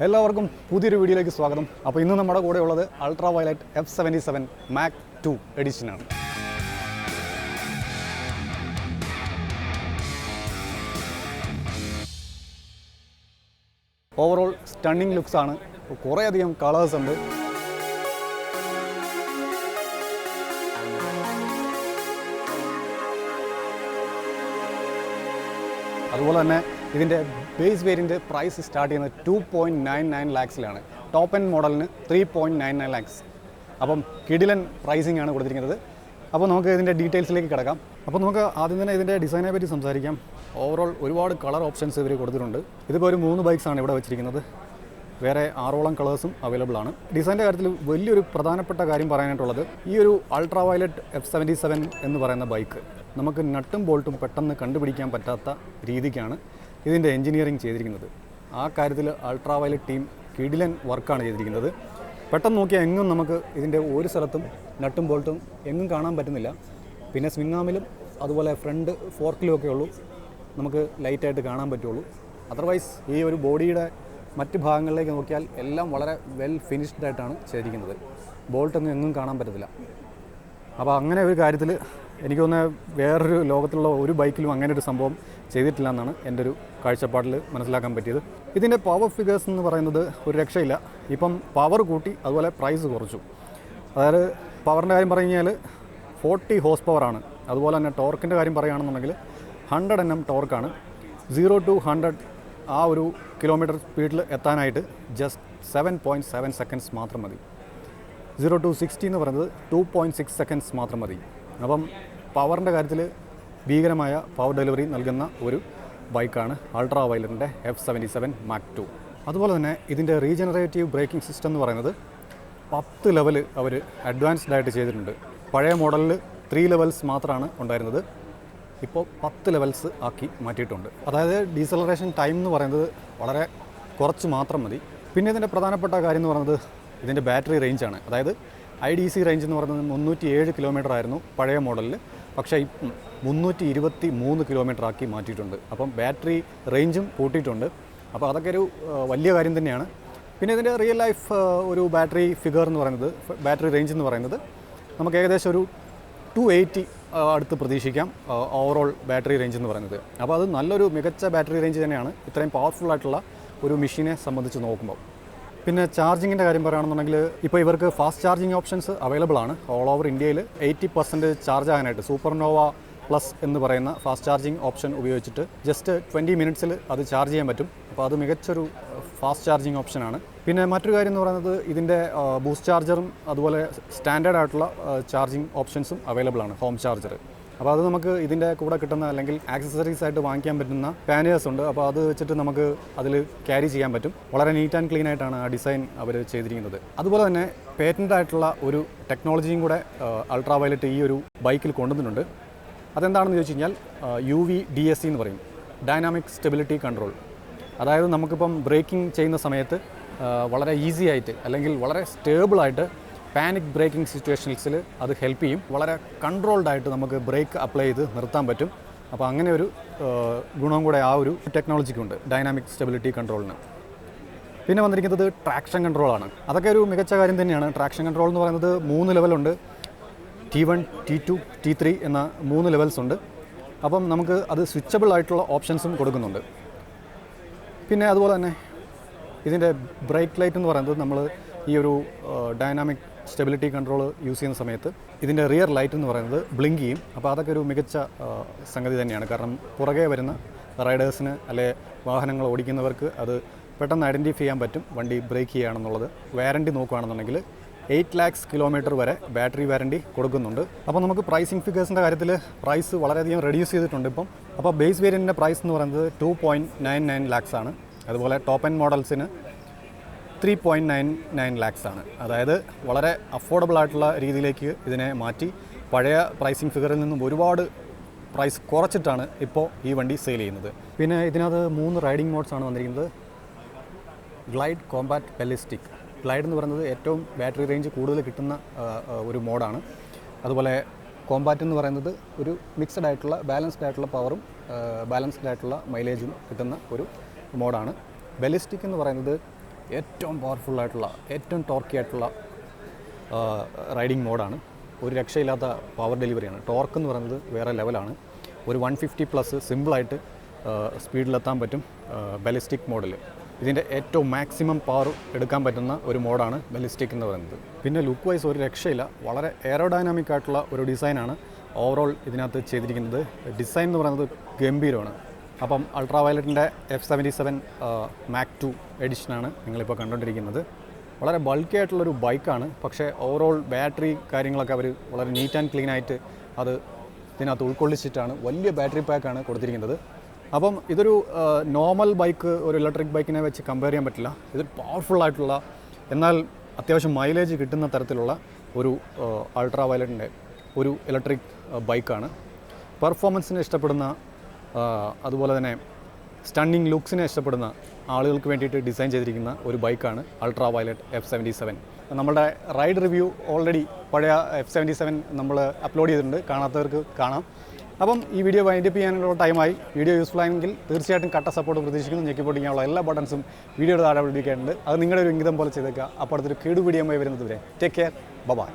എല്ലാവർക്കും പുതിയൊരു വീഡിയോയിലേക്ക് സ്വാഗതം. അപ്പോൾ ഇന്ന് നമ്മുടെ കൂടെ ഉള്ളത് അൾട്രാ വയലറ്റ് F77 മാക് 2 എഡിഷനാണ്. ഓവറോൾ സ്റ്റണ്ണിങ് ലുക്സ് ആണ്. കുറേയധികം കളേഴ്സ് ഉണ്ട്. അതുപോലെ തന്നെ ഇതിൻ്റെ ബേസ് വേരിയൻ്റ് പ്രൈസ് സ്റ്റാർട്ട് ചെയ്യുന്നത് 2.99 lakhs-ലാണ്. ടോപ്പ് എൻഡ് മോഡലിന് 3.99 lakhs. അപ്പം കിടിലൻ പ്രൈസിംഗ് ആണ് കൊടുത്തിരിക്കുന്നത്. അപ്പോൾ നമുക്ക് ഇതിൻ്റെ ഡീറ്റെയിൽസിലേക്ക് കിടക്കാം. അപ്പോൾ നമുക്ക് ആദ്യം തന്നെ ഇതിൻ്റെ ഡിസൈനെ പറ്റി സംസാരിക്കാം. ഓവറോൾ ഒരുപാട് കളർ ഓപ്ഷൻസ് ഇവർ കൊടുത്തിട്ടുണ്ട്. ഇതിപ്പോൾ ഒരു 3 ബൈക്സാണ് ഇവിടെ വെച്ചിരിക്കുന്നത്. വേറെ 6ഓളം കളേഴ്സും അവൈലബിൾ ആണ്. ഡിസൈൻ്റെ കാര്യത്തിൽ വലിയൊരു പ്രധാനപ്പെട്ട കാര്യം പറയാനായിട്ടുള്ളത്, ഈ ഒരു അൾട്രാ വയലറ്റ് F77 എന്ന് പറയുന്ന ബൈക്ക് നമുക്ക് നട്ടും ബോൾട്ടും പെട്ടെന്ന് കണ്ടുപിടിക്കാൻ പറ്റാത്ത രീതിക്കാണ് ഇതിൻ്റെ എൻജിനീയറിംഗ് ചെയ്തിരിക്കുന്നത്. ആ കാര്യത്തിൽ അൾട്രാ വയലറ്റ് ടീം കിടിലൻ വർക്കാണ് ചെയ്തിരിക്കുന്നത്. പെട്ടെന്ന് നോക്കിയാൽ എങ്ങും നമുക്ക് ഇതിൻ്റെ ഒരു സ്ഥലത്തും നട്ടും ബോൾട്ടും എങ്ങും കാണാൻ പറ്റുന്നില്ല. പിന്നെ സ്വിംഗ് ആമിലും അതുപോലെ ഫ്രണ്ട് ഫോർക്കിലും ഒക്കെ ഉള്ളൂ നമുക്ക് ലൈറ്റായിട്ട് കാണാൻ പറ്റുള്ളൂ. അതർവൈസ് ഈ ഒരു ബോഡിയുടെ മറ്റ് ഭാഗങ്ങളിലേക്ക് നോക്കിയാൽ എല്ലാം വളരെ വെൽ ഫിനിഷ്ഡ് ആയിട്ടാണ് ചെയ്തിരിക്കുന്നത്. ബോൾട്ടൊന്നും എങ്ങും കാണാൻ പറ്റത്തില്ല. അപ്പോൾ അങ്ങനെ ഒരു കാര്യത്തിൽ എനിക്ക് തോന്നുന്നത് വേറൊരു ലോകത്തുള്ള ഒരു ബൈക്കിലും അങ്ങനെ ഒരു സംഭവം ചെയ്തിട്ടില്ല എന്നാണ് എൻ്റെ ഒരു കാഴ്ചപ്പാടിൽ മനസ്സിലാക്കാൻ പറ്റിയത്. ഇതിൻ്റെ പവർ ഫിഗേഴ്സ് എന്ന് പറയുന്നത് ഒരു രക്ഷയില്ല. ഇപ്പം പവർ കൂട്ടി, അതുപോലെ പ്രൈസ് കുറച്ചു. അതായത് പവറിൻ്റെ കാര്യം പറഞ്ഞു കഴിഞ്ഞാൽ 40 ഹോഴ്സ് പവറാണ്. അതുപോലെ തന്നെ ടോർക്കിൻ്റെ കാര്യം പറയുകയാണെന്നുണ്ടെങ്കിൽ 100 Nm ടോർക്കാണ്. 0 to 100 ആ ഒരു കിലോമീറ്റർ സ്പീഡിൽ എത്താനായിട്ട് ജസ്റ്റ് 7.7 seconds മാത്രം മതി. 0 to 60 എന്ന് പറയുന്നത് 2.6 seconds മാത്രം മതി. അപ്പം പവറിൻ്റെ കാര്യത്തിൽ ഭീകരമായ പവർ ഡെലിവറി നൽകുന്ന ഒരു ബൈക്കാണ് അൾട്രാ വയലറ്റിൻ്റെ F77 മാക് 2. അതുപോലെ തന്നെ ഇതിൻ്റെ റീജനറേറ്റീവ് ബ്രേക്കിംഗ് സിസ്റ്റം എന്ന് പറയുന്നത് 10 ലെവൽ അവർ അഡ്വാൻസ്ഡ് ആയിട്ട് ചെയ്തിട്ടുണ്ട്. പഴയ മോഡലിൽ 3 ലെവൽസ് മാത്രമാണ് ഉണ്ടായിരുന്നത്. ഇപ്പോൾ 10 ലെവൽസ് ആക്കി മാറ്റിയിട്ടുണ്ട്. അതായത് ഡീസലറേഷൻ ടൈം എന്ന് പറയുന്നത് വളരെ കുറച്ച് മാത്രം മതി. പിന്നെ ഇതിൻ്റെ പ്രധാനപ്പെട്ട കാര്യം എന്ന് പറയുന്നത് ഇതിൻ്റെ ബാറ്ററി റേഞ്ചാണ്. അതായത് IDC റേഞ്ച് എന്ന് പറയുന്നത് 307 കിലോമീറ്റർ ആയിരുന്നു പഴയ മോഡലിൽ. പക്ഷേ 323 കിലോമീറ്റർ ആക്കി മാറ്റിയിട്ടുണ്ട്. അപ്പം ബാറ്ററി റേഞ്ചും കൂട്ടിയിട്ടുണ്ട്. അപ്പോൾ അതൊക്കെ ഒരു വലിയ കാര്യം തന്നെയാണ്. പിന്നെ ഇതിൻ്റെ റിയൽ ലൈഫ് ഒരു ബാറ്ററി ഫിഗർ എന്ന് പറയുന്നത്, ബാറ്ററി റേഞ്ച് എന്ന് പറയുന്നത് നമുക്ക് ഏകദേശം ഒരു 280 അടുത്ത് പ്രതീക്ഷിക്കാം ഓവറോൾ ബാറ്ററി റേഞ്ച് എന്ന് പറയുന്നത്. അപ്പോൾ അത് നല്ലൊരു മികച്ച ബാറ്ററി റേഞ്ച് തന്നെയാണ് ഇത്രയും പവർഫുൾ ആയിട്ടുള്ള ഒരു മെഷീനെ സംബന്ധിച്ച് നോക്കുമ്പോൾ. പിന്നെ ചാർജിങ്ങിൻ്റെ കാര്യം പറയുകയാണെന്നുണ്ടെങ്കിൽ ഇപ്പോൾ ഇവർക്ക് ഫാസ്റ്റ് ചാർജിങ് ഓപ്ഷൻസ് അവൈലബിൾ ആണ്. ഓൾ ഓവർ ഇന്ത്യയിൽ 80% ചാർജ് ആകാനായിട്ട് സൂപ്പർനോവ പ്ലസ് എന്ന് പറയുന്ന ഫാസ്റ്റ് ചാർജിങ് ഓപ്ഷൻ ഉപയോഗിച്ചിട്ട് ജസ്റ്റ് 20 മിനിറ്റ്സിൽ അത് ചാർജ് ചെയ്യാൻ പറ്റും. അപ്പോൾ അത് മികച്ചൊരു ഫാസ്റ്റ് ചാർജിങ് ഓപ്ഷനാണ്. പിന്നെ മറ്റൊരു കാര്യം എന്ന് പറയുന്നത് ഇതിൻ്റെ ബൂസ്റ്റ് ചാർജറും അതുപോലെ സ്റ്റാൻഡേർഡ് ആയിട്ടുള്ള ചാർജിങ് ഓപ്ഷൻസും അവൈലബിൾ ആണ്, ഹോം ചാർജർ. അപ്പോൾ അത് നമുക്ക് ഇതിൻ്റെ കൂടെ കിട്ടുന്ന അല്ലെങ്കിൽ ആക്സസറീസ് ആയിട്ട് വാങ്ങിക്കാൻ പറ്റുന്ന പാനേഴ്സ് ഉണ്ട്. അപ്പോൾ അത് വെച്ചിട്ട് നമുക്ക് അതിൽ ക്യാരി ചെയ്യാൻ പറ്റും. വളരെ നീറ്റ് ആൻഡ് ക്ലീൻ ആയിട്ടാണ് ആ ഡിസൈൻ അവർ ചെയ്തിരിക്കുന്നത്. അതുപോലെ തന്നെ പേറ്റൻ്റ് ആയിട്ടുള്ള ഒരു ടെക്നോളജിയും കൂടെ അൾട്രാ വയലറ്റ് ഈ ഒരു ബൈക്കിൽ കൊണ്ടുവന്നിട്ടുണ്ട്. അതെന്താണെന്ന് ചോദിച്ചു കഴിഞ്ഞാൽ UVDSC എന്ന് പറയും, ഡൈനാമിക് സ്റ്റെബിലിറ്റി കൺട്രോൾ. അതായത് നമുക്കിപ്പം ബ്രേക്കിംഗ് ചെയ്യുന്ന സമയത്ത് വളരെ ഈസി ആയിട്ട് അല്ലെങ്കിൽ വളരെ സ്റ്റേബിളായിട്ട് പാനിക് ബ്രേക്കിംഗ് സിറ്റുവേഷൻസിൽ അത് ഹെൽപ്പ് ചെയ്യും. വളരെ കൺട്രോൾഡ് ആയിട്ട് നമുക്ക് ബ്രേക്ക് അപ്ലൈ ചെയ്ത് നിർത്താൻ പറ്റും. അപ്പോൾ അങ്ങനെ ഒരു ഗുണവും കൂടെ ആ ഒരു ടെക്നോളജിക്കുണ്ട്, ഡൈനാമിക് സ്റ്റെബിലിറ്റി കൺട്രോളിന്. പിന്നെ വന്നിരിക്കുന്നത് ട്രാക്ഷൻ കൺട്രോളാണ്. അതൊക്കെ ഒരു മികച്ച കാര്യം തന്നെയാണ്. ട്രാക്ഷൻ കൺട്രോൾ എന്ന് പറയുന്നത് 3 ലെവലുണ്ട്. T1, T2, T3 എന്ന 3 ലെവൽസ് ഉണ്ട്. അപ്പം നമുക്ക് അത് സ്വിച്ചബിൾ ആയിട്ടുള്ള ഓപ്ഷൻസും കൊടുക്കുന്നുണ്ട്. പിന്നെ അതുപോലെ തന്നെ ഇതിൻ്റെ ബ്രേക്ക് ലൈറ്റ് എന്ന് പറയുന്നത് നമ്മൾ ഈ ഒരു ഡൈനാമിക് സ്റ്റെബിലിറ്റി കൺട്രോൾ യൂസ് ചെയ്യുന്ന സമയത്ത് ഇതിൻ്റെ റിയർ ലൈറ്റ് എന്ന് പറയുന്നത് ബ്ലിങ്ക് ചെയ്യും. അപ്പോൾ അതൊക്കെ ഒരു മികച്ച സംഗതി തന്നെയാണ്. കാരണം പുറകെ വരുന്ന റൈഡേഴ്സിന് അല്ലെ വാഹനങ്ങൾ ഓടിക്കുന്നവർക്ക് അത് പെട്ടെന്ന് ഐഡൻറ്റിഫൈ ചെയ്യാൻ പറ്റും വണ്ടി ബ്രേക്ക് ചെയ്യുകയാണെന്നുള്ളത്. വാറൻറ്റി നോക്കുകയാണെന്നുണ്ടെങ്കിൽ 8 lakhs കിലോമീറ്റർ വരെ ബാറ്ററി വാറൻറ്റി കൊടുക്കുന്നുണ്ട്. അപ്പോൾ നമുക്ക് പ്രൈസിങ് ഫിഗേഴ്സിൻ്റെ കാര്യത്തിൽ പ്രൈസ് വളരെയധികം റെഡ്യൂസ് ചെയ്തിട്ടുണ്ട് ഇപ്പം. അപ്പോൾ ബേസ് വേരിയൻറ്റിൻ്റെ പ്രൈസ് എന്ന് പറയുന്നത് 2.99 lakhs ആണ്. അതുപോലെ ടോപ്പ് എൻഡ് മോഡൽസിന് 3.99 lakhs ആണ്. അതായത് വളരെ അഫോർഡബിൾ ആയിട്ടുള്ള രീതിയിലേക്ക് ഇതിനെ മാറ്റി പഴയ പ്രൈസിങ് ഫിഗറിൽ നിന്നും ഒരുപാട് പ്രൈസ് കുറച്ചിട്ടാണ് ഇപ്പോൾ ഈ വണ്ടി സെയിൽ ചെയ്യുന്നത്. പിന്നെ ഇതിനകത്ത് 3 റൈഡിംഗ് മോഡ്സാണ് വന്നിരിക്കുന്നത്. Glide, Kombat, ബെല്ലിസ്റ്റിക്. ഗ്ലൈഡ് എന്ന് പറയുന്നത് ഏറ്റവും ബാറ്ററി റേഞ്ച് കൂടുതൽ കിട്ടുന്ന ഒരു മോഡാണ്. അതുപോലെ കോമ്പാറ്റ് എന്ന് പറയുന്നത് ഒരു മിക്സഡ് ആയിട്ടുള്ള ബാലൻസ്ഡ് ആയിട്ടുള്ള പവറും ബാലൻസ്ഡ് ആയിട്ടുള്ള മൈലേജും കിട്ടുന്ന ഒരു മോഡാണ്. ബെല്ലിസ്റ്റിക് എന്ന് പറയുന്നത് ഏറ്റവും പവർഫുള്ളായിട്ടുള്ള ഏറ്റവും ടോർക്കി ആയിട്ടുള്ള റൈഡിങ് മോഡാണ്. ഒരു രക്ഷയില്ലാത്ത പവർ ഡെലിവറിയാണ്. ടോർക്ക് എന്ന് പറയുന്നത് വേറെ ലെവലാണ്. ഒരു 150+ സിമ്പിളായിട്ട് സ്പീഡിലെത്താൻ പറ്റും ബലിസ്റ്റിക് മോഡിൽ. ഇതിൻ്റെ ഏറ്റവും മാക്സിമം പവർ എടുക്കാൻ പറ്റുന്ന ഒരു മോഡാണ് ബലിസ്റ്റിക് എന്ന് പറയുന്നത്. പിന്നെ ലുക്ക് വൈസ് ഒരു രക്ഷയില്ല. വളരെ എയറോഡൈനാമിക് ആയിട്ടുള്ള ഒരു ഡിസൈനാണ് ഓവറോൾ ഇതിനകത്ത് ചെയ്തിരിക്കുന്നത്. ഡിസൈൻ എന്ന് പറയുന്നത് ഗംഭീരമാണ്. അപ്പം അൾട്രാ വയലറ്റിൻ്റെ F77 Mark II എഡിഷനാണ് നിങ്ങളിപ്പോൾ കണ്ടുകൊണ്ടിരിക്കുന്നത്. വളരെ ബൾക്കി ആയിട്ടുള്ളൊരു ബൈക്കാണ്. പക്ഷേ ഓവറോൾ ബാറ്ററി കാര്യങ്ങളൊക്കെ അവർ വളരെ നീറ്റ് ആൻഡ് ക്ലീൻ ആയിട്ട് അത് ഇതിനകത്ത് ഉൾക്കൊള്ളിച്ചിട്ടാണ്. വലിയ ബാറ്ററി പാക്കാണ് കൊടുത്തിരിക്കുന്നത്. അപ്പം ഇതൊരു നോർമൽ ബൈക്ക്, ഒരു ഇലക്ട്രിക് ബൈക്കിനെ വെച്ച് കമ്പയർ ചെയ്യാൻ പറ്റില്ല. ഇതൊരു പവർഫുള്ളായിട്ടുള്ള എന്നാൽ അത്യാവശ്യം മൈലേജ് കിട്ടുന്ന തരത്തിലുള്ള ഒരു അൾട്രാ വയലറ്റിൻ്റെ ഒരു ഇലക്ട്രിക് ബൈക്കാണ്. പെർഫോമൻസിനെ ഇഷ്ടപ്പെടുന്ന അതുപോലെ തന്നെ സ്റ്റണ്ണിങ് ലുക്സിനെ ഇഷ്ടപ്പെടുന്ന ആളുകൾക്ക് വേണ്ടിയിട്ട് ഡിസൈൻ ചെയ്തിരിക്കുന്ന ഒരു ബൈക്കാണ് അൾട്രാ വയലറ്റ് F77. നമ്മുടെ റൈഡ് റിവ്യൂ ഓൾറെഡി പഴയ F77 നമ്മൾ അപ്ലോഡ് ചെയ്തിട്ടുണ്ട്. കാണാത്തവർക്ക് കാണാം. അപ്പം ഈ വീഡിയോ വൈൻഡപ്പ് ചെയ്യാനുള്ള ടൈമായി. വീഡിയോ യൂസ്ഫുൾ ആയെങ്കിൽ തീർച്ചയായിട്ടും കട്ട സപ്പോർട്ട് പ്രതീക്ഷിക്കുന്നു. ഞെക്കിപ്പൊട്ടിക്കാനുള്ള എല്ലാ ബട്ടൺസും വീഡിയോയുടെ താഴെ പിടിക്കാറുണ്ട്. അത് നിങ്ങളുടെ ഒരു ഇംഗിതം പോലെ ചെയ്തേക്കുക. അപ്പോൾ അടുത്തൊരു കേടു വീഡിയോയുമായി വരുന്നത് വരെ ടേക്ക് കെയർ. ബൈ.